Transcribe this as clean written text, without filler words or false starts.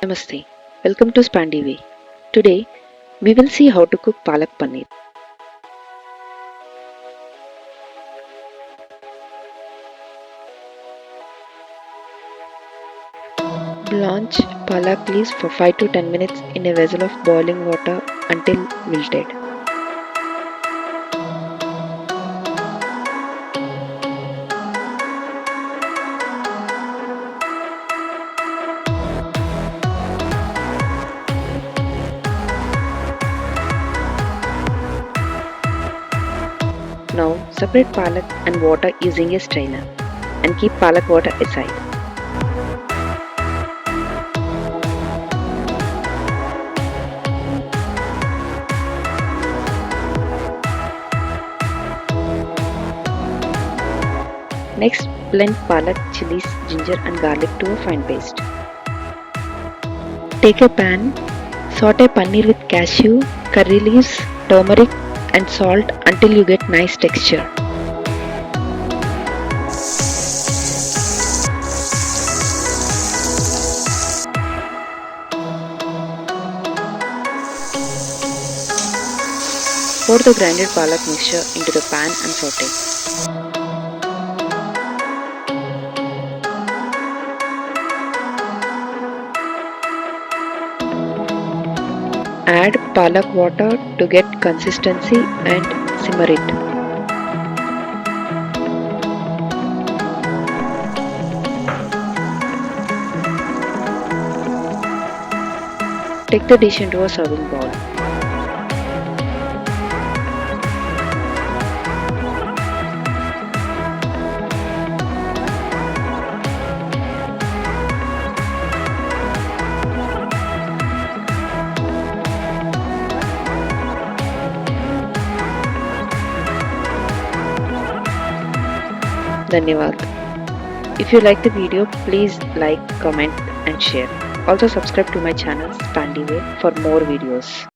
Namaste. Welcome to Spandy Way. Today we will see how to cook Palak Paneer. Blanch Palak leaves for 5 to 10 minutes in a vessel of boiling water until wilted. Now separate palak and water using a strainer and keep palak water aside. Next, blend palak, chillies, ginger and garlic to a fine paste. Take a pan, saute paneer with cashew, curry leaves, turmeric and salt until you get nice texture. Pour the grinded palak mixture into the pan and saute. Add palak water to get consistency and simmer it. Take the dish into a serving bowl. Dhanyawad. If you like the video, please like, comment and share. Also subscribe to my channel Spandy Way for more videos.